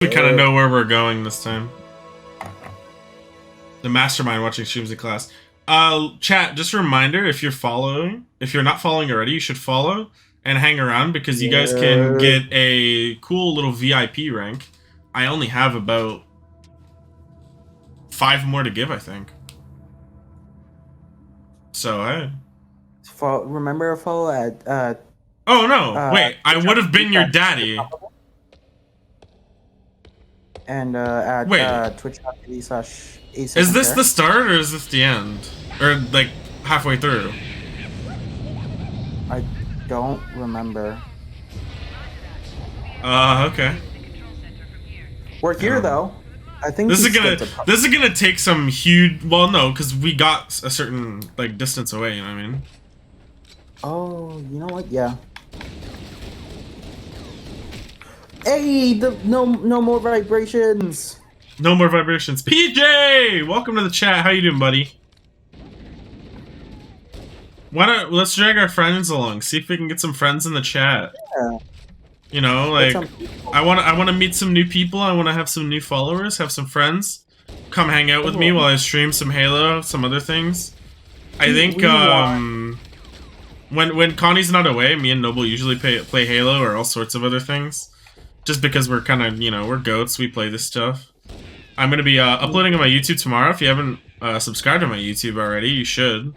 We kind of know where we're going this time. The mastermind watching streams in class. Chat, just a reminder, if you're not following already, you should follow and hang around because you guys can get a cool little VIP rank. I only have about 5 more to give, I think. So, hey. Remember to follow at... oh, no. Wait, I would have been your daddy. And at twitch.tv/Acedoesntcare. Is this the start or is this the end? Or, like, halfway through? I don't remember. Okay. We're here, though. I think this is gonna take some huge... well, no, because we got a certain, like, distance away, you know what I mean? Oh, you know what? Yeah. Hey, no more vibrations. No more vibrations. PJ, welcome to the chat. How you doing, buddy? Let's drag our friends along. See if we can get some friends in the chat. Yeah. You know, like I want to meet some new people. I want to have some new followers, have some friends. Come hang out with me while I stream some Halo, some other things. I think when Connie's not away, me and Noble usually play Halo or all sorts of other things. Just because we're kind of, you know, we're goats, we play this stuff. I'm going to be uploading on my YouTube tomorrow. If you haven't subscribed to my YouTube already, you should.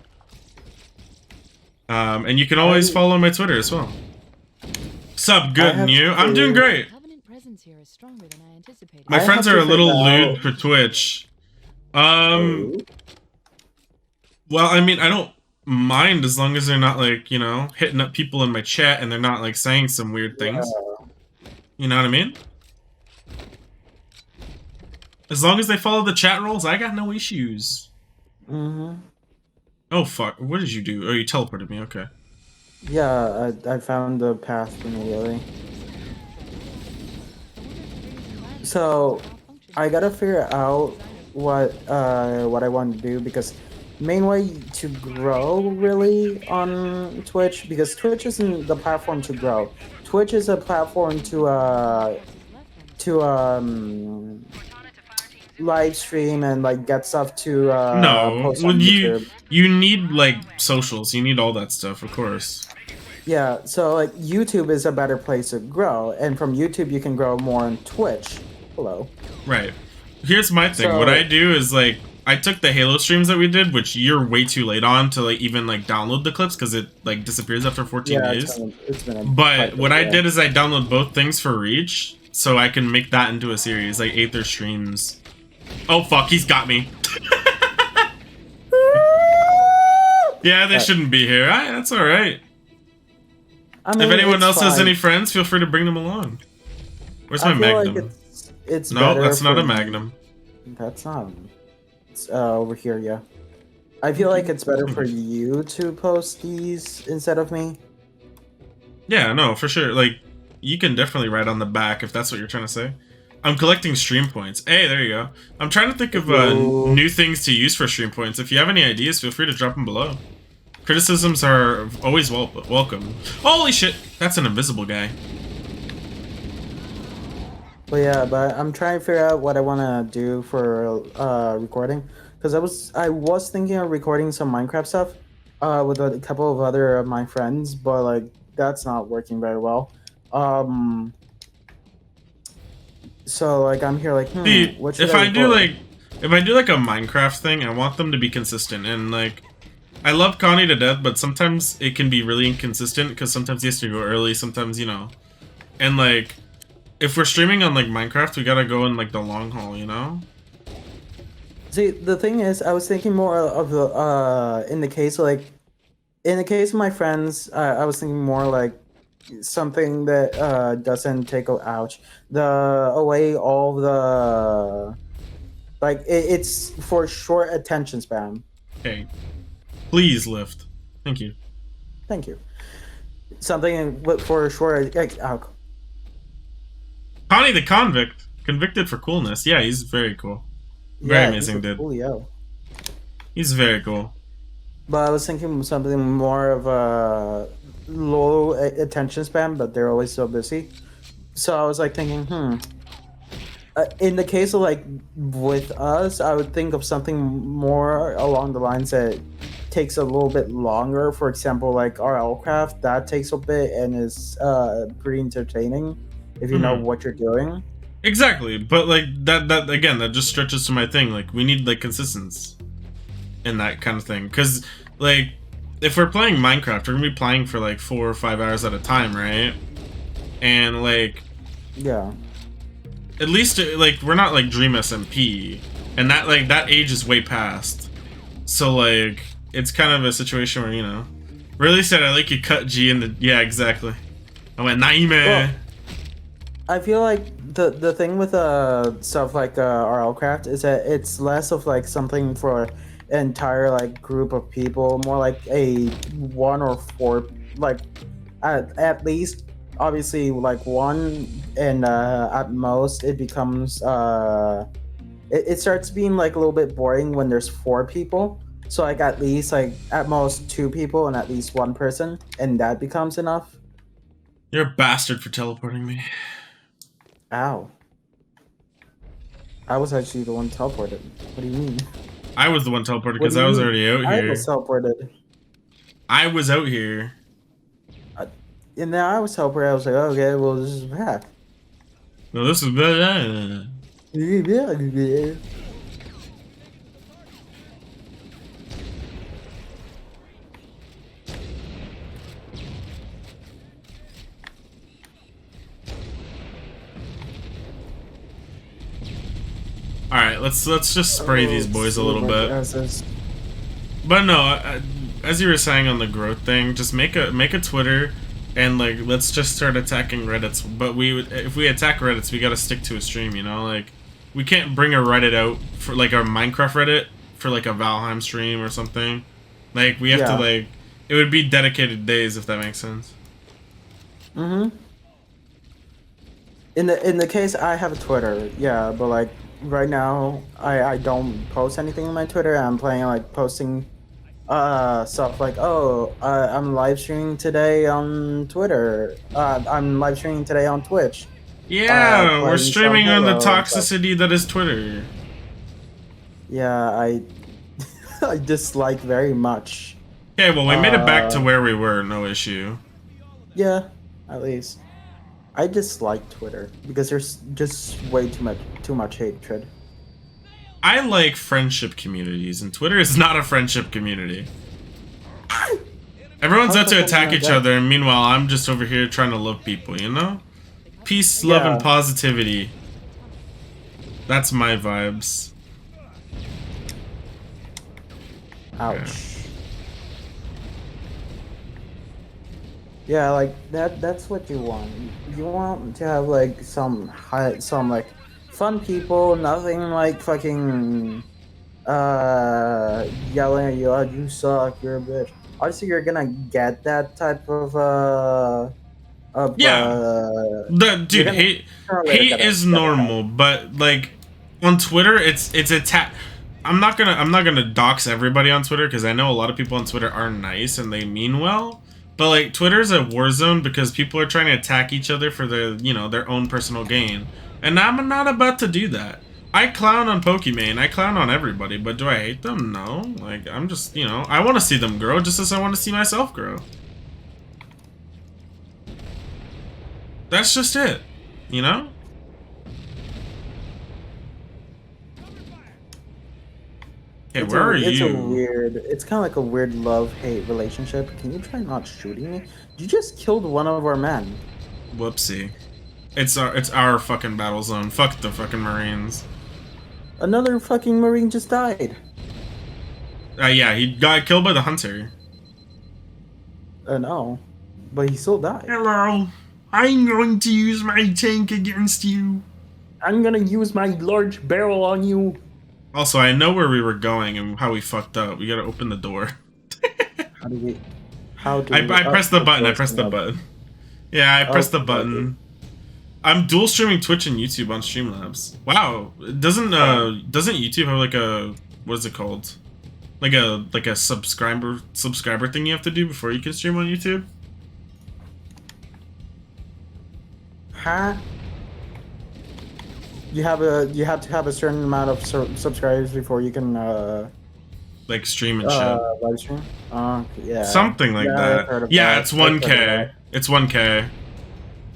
And you can always follow my Twitter as well. Sup, good, and you? I'm doing great. My friends are a little lewd for Twitch. Well, I mean, I don't mind as long as they're not, like, you know, hitting up people in my chat and they're not, like, saying some weird things. You know what I mean? As long as they follow the chat rules, I got no issues. Oh, fuck. What did you do? Oh, you teleported me. Okay. Yeah, I found the path immediately. So, I gotta figure out what I want to do, because main way to grow really on Twitch, because Twitch isn't the platform to grow. Twitch is a platform to live stream and like get stuff to post on YouTube. You need like socials, you need all that stuff, of course. Yeah, so like YouTube is a better place to grow, and from YouTube you can grow more on Twitch. Hello. Right. Here's my thing. So, what I do is like I took the Halo streams that we did, which you're way too late on to like even like download the clips because it like disappears after 14 days. It's been but what I did is I download both things for Reach, so I can make that into a series, like Aether streams. Oh fuck, he's got me. Yeah, they shouldn't be here. That's all right. I mean, if anyone else has any friends, feel free to bring them along. Where's my Magnum? Like it's no, that's not a Magnum. That's not. It's over here, yeah. I feel like it's better for you to post these instead of me. Yeah, no, for sure. Like, you can definitely write on the back if that's what you're trying to say. I'm collecting stream points. Hey, there you go. I'm trying to think of new things to use for stream points. If you have any ideas, feel free to drop them below. Criticisms are always welcome. Holy shit! That's an invisible guy. But yeah, but I'm trying to figure out what I want to do for recording, because I was thinking of recording some Minecraft stuff with a couple of other of my friends, but like that's not working very well. So like I'm here like, what should if I do like a Minecraft thing, I want them to be consistent, and like I love Connie to death, but sometimes it can be really inconsistent because sometimes he has to go early, sometimes, you know, and like if we're streaming on like Minecraft, we gotta go in like the long haul, you know? See, the thing is, I was thinking more of the in the case of my friends, I was thinking more like something that doesn't take away all the like it's for short attention span. Okay, please lift. Thank you. Thank you. Something for short. Connie the convict, convicted for coolness. Yeah, he's very cool. Very amazing dude. Coolio. He's very cool. But I was thinking something more of a low attention span, but they're always so busy. So I was like thinking, In the case of like with us, I would think of something more along the lines that takes a little bit longer. For example, like RL craft, that takes a bit and is pretty entertaining if you know Hmm. what you're doing. Exactly, but like that again, that just stretches to my thing. Like we need like consistency in that kind of thing, because like if we're playing Minecraft, we're gonna be playing for like 4 or 5 hours at a time, right? And like Yeah. at least like we're not like Dream SMP, and that like that age is way past. So like it's kind of a situation where really said I like you cut G in the exactly. I went Well, Naime. I feel like the thing with stuff like RL craft is that it's less of like something for an entire like group of people, more like a one or four, like at least obviously like one, and at most it becomes it starts being like a little bit boring when there's four people. So like at least like at most two people and at least one person, and that becomes enough. You're a bastard for teleporting me. Ow. I was actually the one teleported. What do you mean? I was the one teleported What do because you I was mean? already out I was here. teleported. I was out here. I, and then I was teleported. I was like, okay, well, this is bad. No, this is bad. All right, let's just spray these boys a little bit. But no, as you were saying on the growth thing, just make a Twitter, and like let's just start attacking Reddits. But if we attack Reddits, we gotta stick to a stream. Like we can't bring a Reddit out for like our Minecraft Reddit for like a Valheim stream or something. Like we have to Yeah. like it would be dedicated days if that makes sense. Mm-hmm. In the case I have a Twitter, yeah, but like right now I don't post anything on my Twitter. I'm planning on like posting stuff like, oh, I'm live streaming today on Twitter. I'm live streaming today on Twitch. Yeah, we're Playing some streaming on the Halo and stuff. toxicity that is Twitter. Yeah, I I dislike very much. Okay, well we made it back to Uh, where we were, no issue. yeah, at least I dislike Twitter because there's just way too much hatred. I like friendship communities, and Twitter is not a friendship community. Everyone's How out the to fuck am I attack not each dead? other, and meanwhile, I'm just over here trying to love people, Peace, love, and Yeah. positivity. That's my vibes. Yeah. Ouch. Yeah, like that's what you want. You want to have like some like fun people, nothing like fucking yelling at you, oh, you suck, you're a bitch. Obviously you're gonna get that type of Yeah, you're dude, gonna hate is get that. normal, but like on Twitter, it's attack. I'm not gonna dox everybody on Twitter because I know a lot of people on Twitter are nice and they mean well. But like Twitter's a war zone because people are trying to attack each other for their own personal gain, and I'm not about to do that. I clown on Pokimane, I clown on everybody, but do I hate them? No. Like I'm just I want to see them grow just as I want to see myself grow. That's just it, you know? Hey, where are you? It's kind of like a weird love-hate relationship. Can you try not shooting me? You just killed one of our men. Whoopsie. It's our fucking battle zone. Fuck the fucking Marines. Another fucking Marine just died. Yeah, he got killed by the hunter. No, but he still died. Hello. I'm going to use my tank against you. I'm gonna use my large barrel on you. Also, I know where we were going and how we fucked up. We gotta open the door. How do we? How do we? I pressed the of button. I course pressed the not. button. Yeah, I pressed the Okay. button. I'm dual streaming Twitch and YouTube on Streamlabs. Wow, doesn't YouTube have like a what is it called? Like a subscriber thing you have to do before you can stream on YouTube? Huh? you have to have a certain amount of subscribers before you can Like stream and shit. live stream. Yeah. Something like Yeah, I've that. heard of Yeah, that. it's I've heard of 1K. that. It's 1K.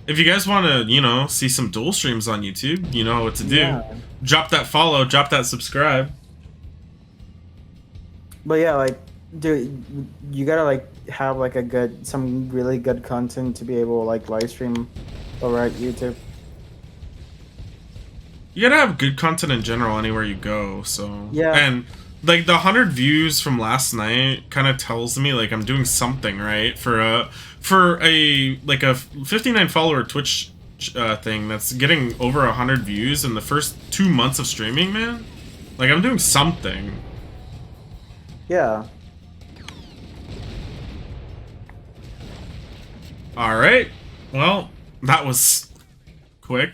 If you guys want to, you know, see some dual streams on YouTube, you know what to do. Yeah. Drop that follow, drop that subscribe. But yeah, like, dude, you gotta like have like some really good content to be able to like live stream over at YouTube. You gotta have good content in general anywhere you go, so... Yeah. And, like, the 100 views from last night kind of tells me, like, I'm doing something, right? For a 59 follower Twitch thing that's getting over 100 views in the first 2 months of streaming, man. Like, I'm doing something. Yeah. Alright. Well, that was quick.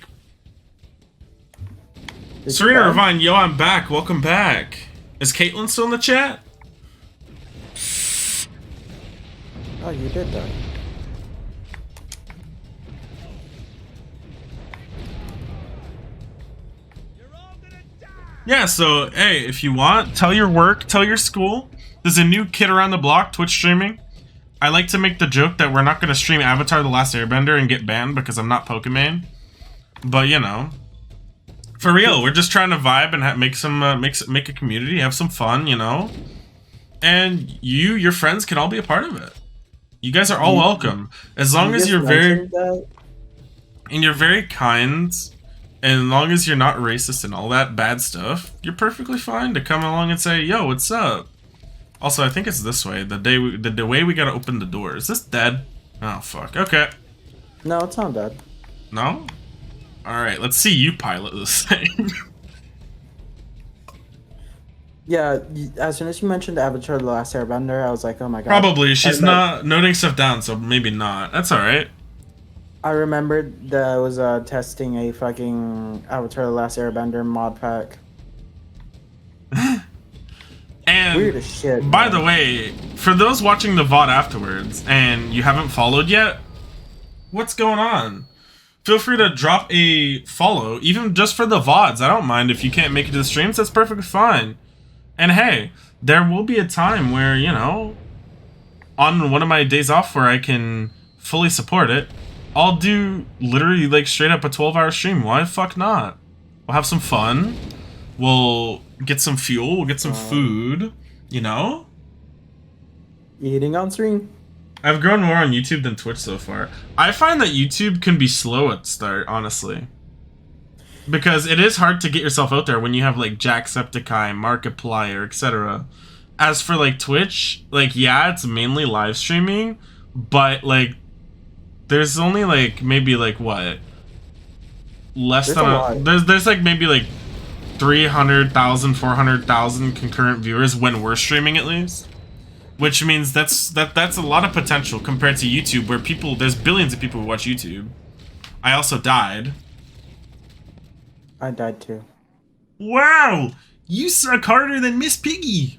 Serena Irvine, yo, I'm back. Welcome back. Is Caitlin still in the chat? Oh, you did that. Yeah, so, hey, if you want, tell your work, tell your school. There's a new kid around the block, Twitch streaming. I like to make the joke that we're not going to stream Avatar The Last Airbender and get banned because I'm not Pokemon. But, you know, for real, we're just trying to vibe and make a community, have some fun, you know? And your friends can all be a part of it. You guys are all welcome. As long as you're very kind, and as long as you're not racist and all that bad stuff, you're perfectly fine to come along and say, yo, what's up? Also, I think it's this way. The way we gotta open the door. Is this dead? Oh, fuck. Okay. No, it's not dead. No? Alright, let's see you pilot this thing. Yeah, as soon as you mentioned Avatar The Last Airbender, I was like, oh my god. Probably. She's not noting stuff down, so maybe not. That's alright. I remembered that I was testing a fucking Avatar The Last Airbender mod pack. And weird as shit. By the way, for those watching the VOD afterwards and you haven't followed yet, what's going on? Feel free to drop a follow, even just for the VODs. I don't mind if you can't make it to the streams, that's perfectly fine. And hey, there will be a time where, you know, on one of my days off where I can fully support it, I'll do literally like straight up a 12-hour stream. Why the fuck not? We'll have some fun. We'll get some fuel. We'll get some food. You know? Eating on stream? I've grown more on YouTube than Twitch so far. I find that YouTube can be slow at start, honestly. Because it is hard to get yourself out there when you have like Jacksepticeye, Markiplier, etc. As for like Twitch, like yeah, it's mainly live streaming, but like there's only like maybe like what? Less than there's like maybe like 300,000, 400,000 concurrent viewers when we're streaming at least. Which means that's a lot of potential compared to YouTube where there's billions of people who watch YouTube. I also died. I died too. Wow! You suck harder than Miss Piggy!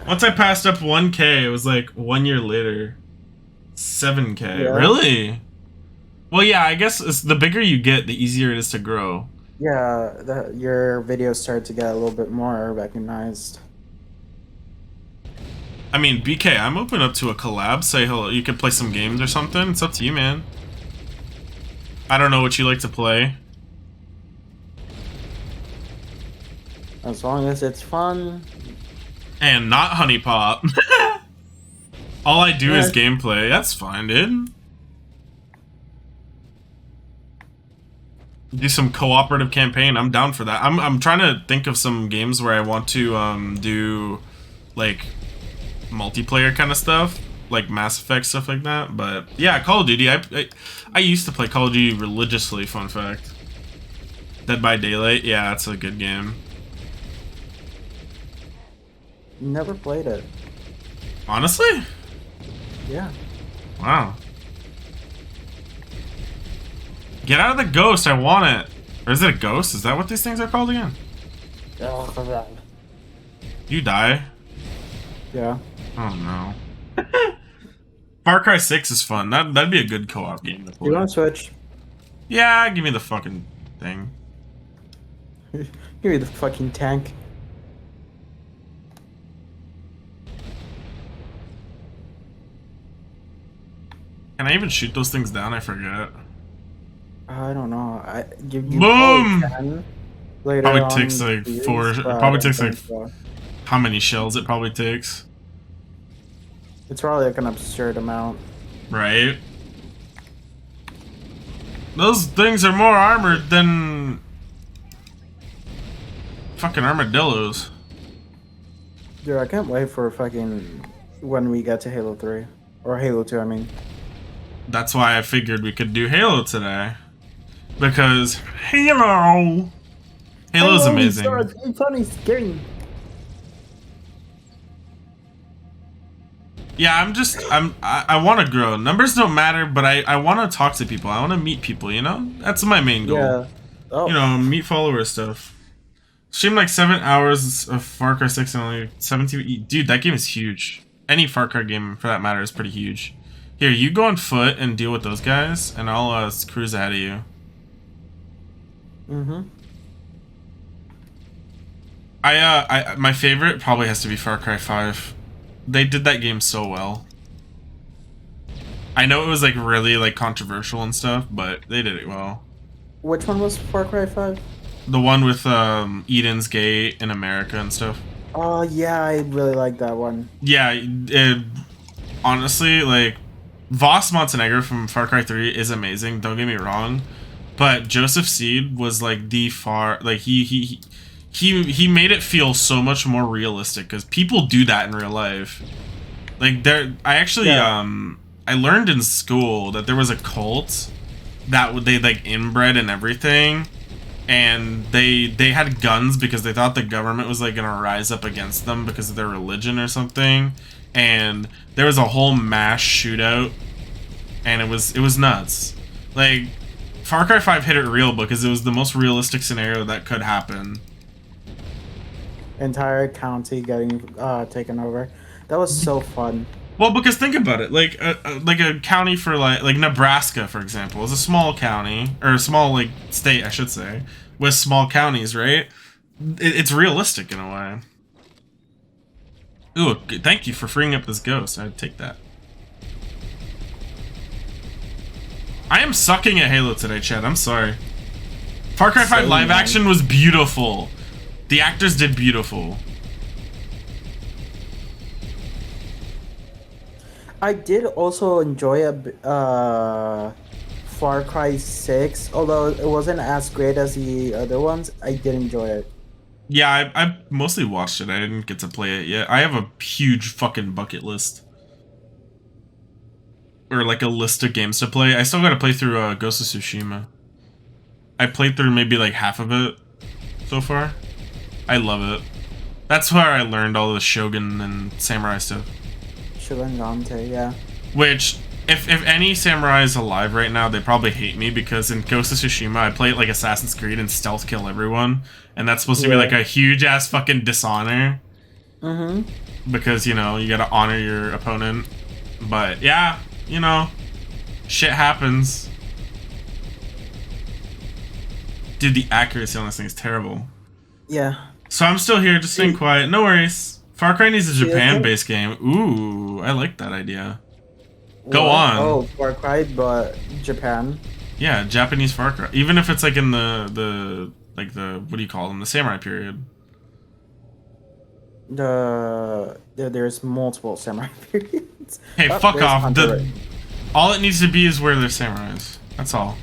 Once I passed up 1K, it was like 1 year later. 7K. Yeah. Really? Well, yeah, I guess the bigger you get, the easier it is to grow. Yeah, your videos start to get a little bit more recognized. I mean, BK, I'm open up to a collab. Say hello. You could play some games or something. It's up to you, man. I don't know what you like to play. As long as it's fun. And not Honey Pop. All I do is gameplay. That's fine, dude. Do some cooperative campaign. I'm down for that. I'm trying to think of some games where I want to do like multiplayer kind of stuff, like Mass Effect stuff like that. But yeah, Call of Duty. I used to play Call of Duty religiously. Fun fact. Dead by Daylight. Yeah, it's a good game. Never played it. Honestly? Yeah. Wow. Get out of the ghost, I want it. Or is it a ghost? Is that what these things are called again? You die? Yeah. Oh no. Far Cry 6 is fun. That'd be a good co-op game to play. You want to switch? Yeah, give me the fucking thing. You're the fucking tank. Can I even shoot those things down? I forget. I don't know. You probably Boom! can later Probably on in takes the like series, it but I probably don't takes like think so. how many shells it probably takes, It's probably like an absurd amount. right? Those things are more armored than fucking armadillos. Dude, I can't wait for fucking when we get to Halo 3. Or Halo 2, I mean. That's why I figured we could do Halo today. Because Halo's amazing. Funny game. Yeah, I want to grow. Numbers don't matter, but I want to talk to people. I want to meet people, you know? That's my main goal. Yeah. Oh. You know, meet follower stuff. Stream like 7 hours of Far Cry 6 and only 17. Dude, that game is huge. Any Far Cry game, for that matter, is pretty huge. Here, you go on foot and deal with those guys, and I'll cruise ahead of you. Mm-hmm. My favorite probably has to be Far Cry 5. They did that game so well. I know it was like really like controversial and stuff, but they did it well. Which one was Far Cry 5? The one with Eden's Gate in America and stuff. Oh yeah, I really like that one. Yeah, honestly, like Voss Montenegro from Far Cry 3 is amazing. Don't get me wrong, but Joseph Seed was like he made it feel so much more realistic because people do that in real life. Like I learned in school that there was a cult that they like inbred and everything, and they had guns because they thought the government was like gonna rise up against them because of their religion or something, and there was a whole mass shootout, and it was nuts. Like Far Cry 5 hit it real because it was the most realistic scenario that could happen. Entire county getting taken over. That was so fun. Well, because think about it, like a county for like Nebraska, for example, is a small county or a small like state, I should say, with small counties, right? It's realistic in a way. Ooh, thank you for freeing up this ghost. I'd take that. I am sucking at Halo today, Chad. I'm sorry. Far Cry 5 live action was beautiful. The actors did beautiful. I did also enjoy Far Cry 6, although it wasn't as great as the other ones. I did enjoy it. Yeah, I mostly watched it. I didn't get to play it yet. I have a huge fucking bucket list. Or like a list of games to play. I still gotta play through Ghost of Tsushima. I played through maybe like half of it so far. I love it. That's where I learned all the Shogun and Samurai stuff. Shogun Dante, yeah. Which, if any samurai is alive right now, they probably hate me because in Ghost of Tsushima, I play it like Assassin's Creed and stealth kill everyone. And that's supposed to be like a huge ass fucking dishonor. Mm-hmm. Because, you know, you gotta honor your opponent. But, yeah, you know, shit happens. Dude, the accuracy on this thing is terrible. Yeah. So I'm still here, just staying quiet. No worries. Far Cry needs a Japan-based game. Ooh, I like that idea. Go on. Oh, Far Cry, but Japan. Yeah, Japanese Far Cry. Even if it's like in the what do you call them? The samurai period. There's multiple samurai periods. Hey, fuck off. All it needs to be is where there's samurais. That's all.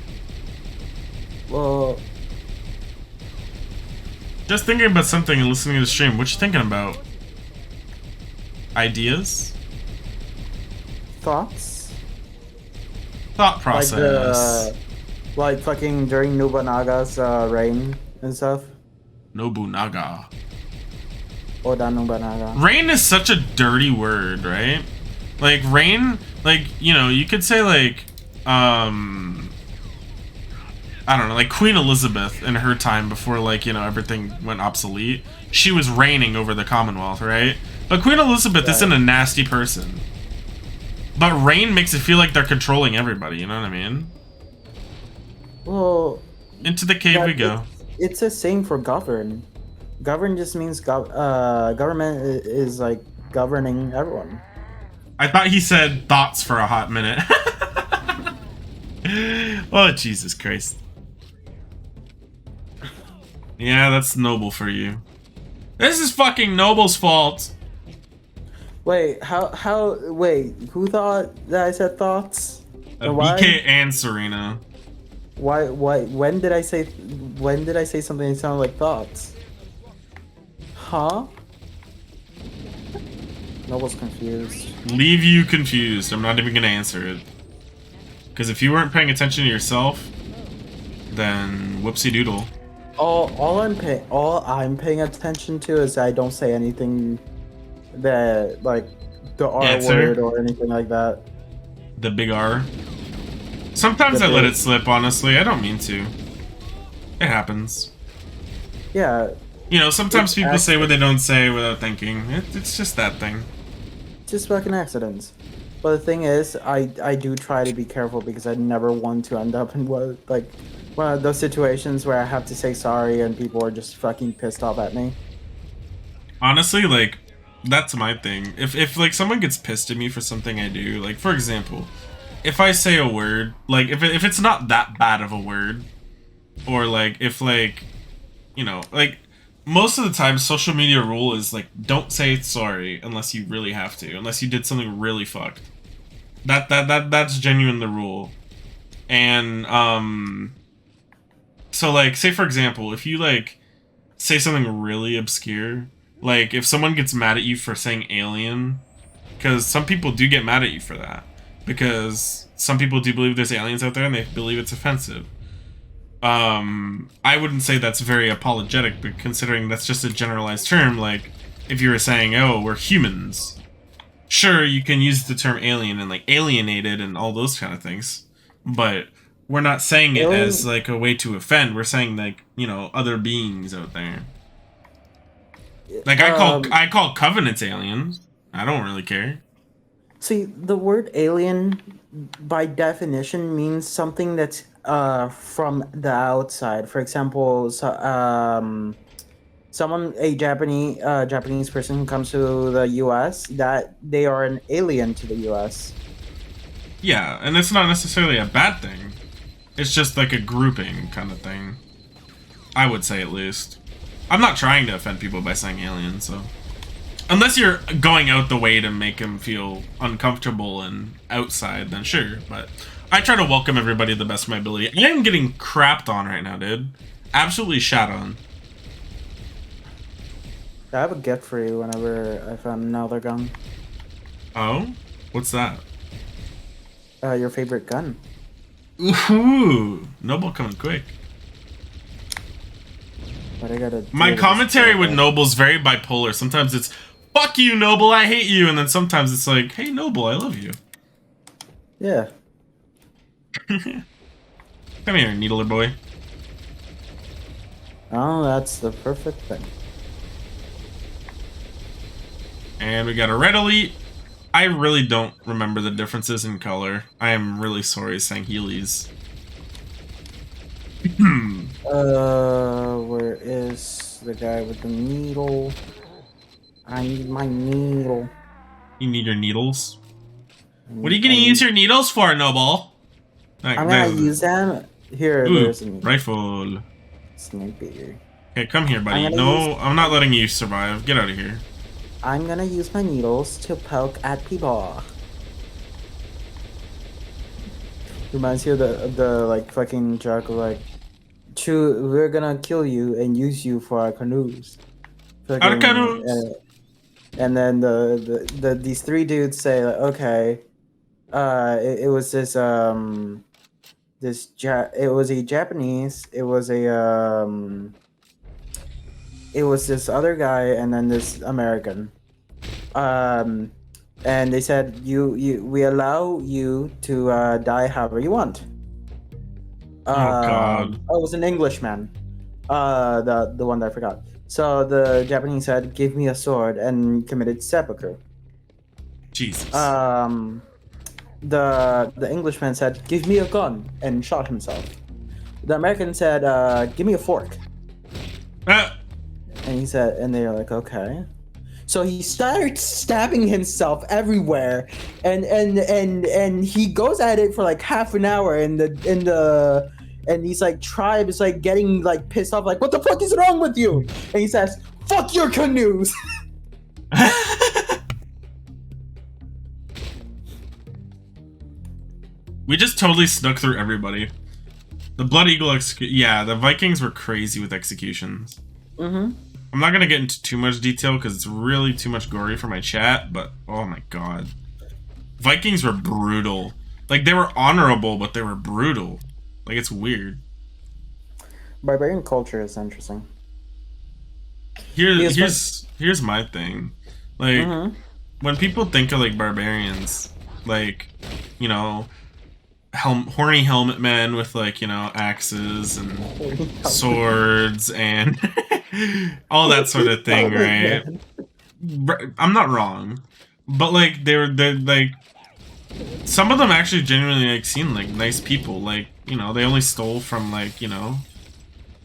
Well, just thinking about something and listening to the stream. What you thinking about? Ideas? Thoughts? Thought process. Like fucking during Nobunaga's reign and stuff. Nobunaga. Oda Nobunaga. Reign is such a dirty word, right? Like reign, like, you know, you could say like I don't know, like Queen Elizabeth in her time before, like, you know, everything went obsolete. She was reigning over the Commonwealth, right? But Queen Elizabeth isn't a nasty person. But reign makes it feel like they're controlling everybody, you know what I mean? Well, into the cave we go. it's the same for govern. Govern just means government is like governing everyone. I thought he said thoughts for a hot minute. Oh, Jesus Christ. Yeah, that's noble for you. This is fucking Noble's fault. Wait, wait, who thought that I said thoughts? And BK and Serena. when did I say something that sounded like thoughts? Huh? Noble's confused. Leave you confused. I'm not even gonna answer it. Because if you weren't paying attention to yourself, then whoopsie doodle. All I'm paying attention to is I don't say anything that like the R word or anything like that. The big R. Sometimes I let it slip, honestly. I don't mean to. It happens. Yeah. You know, sometimes people say what they don't say without thinking. It's just that thing. Just fucking accidents. But the thing is, I do try to be careful because I never want to end up in one of those situations where I have to say sorry and people are just fucking pissed off at me. Honestly, like, that's my thing. If like someone gets pissed at me for something I do, like for example, if I say a word, like if it's not that bad of a word, or like if like, you know, like most of the time social media rule is like don't say sorry unless you really have to, unless you did something really fucked. That's genuine the rule. And so like say for example, if you like say something really obscure, like if someone gets mad at you for saying alien, because some people do get mad at you for that, because some people do believe there's aliens out there and they believe it's offensive. I wouldn't say that's very apologetic, but considering that's just a generalized term, like if you were saying, oh, we're humans, sure, you can use the term alien and like alienated and all those kind of things, but we're not saying it as like a way to offend. We're saying like, you know, other beings out there. Like I call covenants aliens. I don't really care. See, the word alien by definition means something that's from the outside. For example, a Japanese person who comes to the US, that they are an alien to the US. Yeah, and it's not necessarily a bad thing. It's just like a grouping kind of thing. I would say, at least. I'm not trying to offend people by saying alien, so unless you're going out the way to make them feel uncomfortable and outside, then sure, but I try to welcome everybody to the best of my ability. I am getting crapped on right now, dude. Absolutely shat on. I have a gift for you whenever I found another gun. Oh? What's that? Your favorite gun. Ooh, Noble coming quick. But I gotta. My commentary with Noble's very bipolar. Sometimes it's "fuck you, Noble, I hate you," and then sometimes it's like, "Hey, Noble, I love you." Yeah. Come here, Needler boy. Oh, that's the perfect thing. And we got a red elite. I really don't remember the differences in color. I am really sorry saying Heelys. Where is the guy with the needle? I need my needle. You need your needles? What are you gonna use your needles for, Noble? I'm gonna use them. Here, there's a needle. Rifle. Sniper. Okay, come here, buddy. No, I'm not letting you survive. Get out of here. I'm gonna use my needles to poke at people. Reminds you of the like fucking joke of like, we're gonna kill you and use you for our canoes. Our canoes. And then these three dudes say like, okay, it was this it was a Japanese, it was this other guy and then this American. And they said we allow you to die however you want. Oh God. Oh, it was an Englishman. The one that I forgot. So the Japanese said, "Give me a sword," and committed seppuku. Jesus. The Englishman said, "Give me a gun," and shot himself. The American said, "Give me a fork," he said, and they're like, okay. So he starts stabbing himself everywhere, and he goes at it for like half an hour, and these like tribe is like getting like pissed off, like, what the fuck is wrong with you? And he says, fuck your canoes. We just totally snuck through everybody. The Blood Eagle yeah, the Vikings were crazy with executions. Mm-hmm. I'm not gonna get into too much detail because it's really too much gory for my chat, but oh my god. Vikings were brutal. Like, they were honorable, but they were brutal. Like, it's weird. Barbarian culture is interesting. Here's my thing. Like, when people think of, like, barbarians, like, you know, horny helmet men with, like, you know, axes and swords and all that sort of thing, right? I'm not wrong, but like they're like, some of them actually genuinely like seem like nice people. Like, you know, they only stole from, like, you know,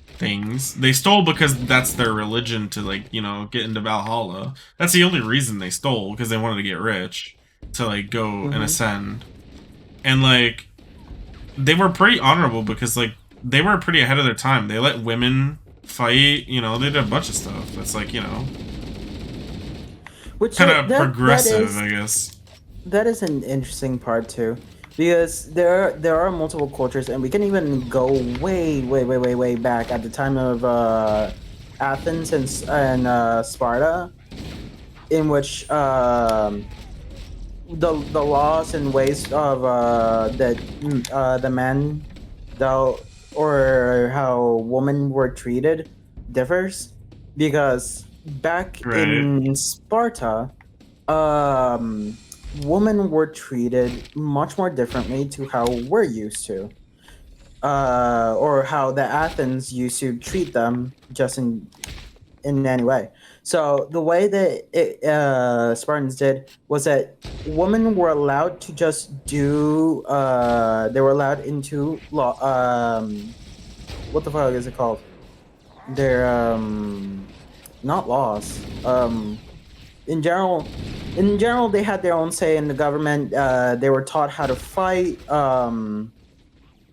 things. They stole because that's their religion, to, like, you know, get into Valhalla. That's the only reason they stole, because they wanted to get rich, to like go and ascend. And like, they were pretty honorable because, like, they were pretty ahead of their time. They let women fight, you know, they did a bunch of stuff that's, like, you know, kind of progressive, I guess. That is an interesting part too, because there are multiple cultures, and we can even go way back at the time of Athens and Sparta, in which the laws and ways of the men, or how women were treated differs, because back in Sparta, women were treated much more differently to how we're used to, or how the Athens used to treat them, just in any way. So the way that Spartans did was that women were allowed to just do. They were allowed into law. What the fuck is it called? They're not laws. In general, they had their own say in the government. They were taught how to fight.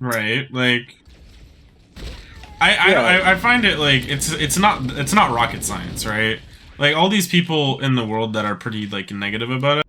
Right, like, I find it like it's not rocket science, right? Like, all these people in the world that are pretty, like, negative about it,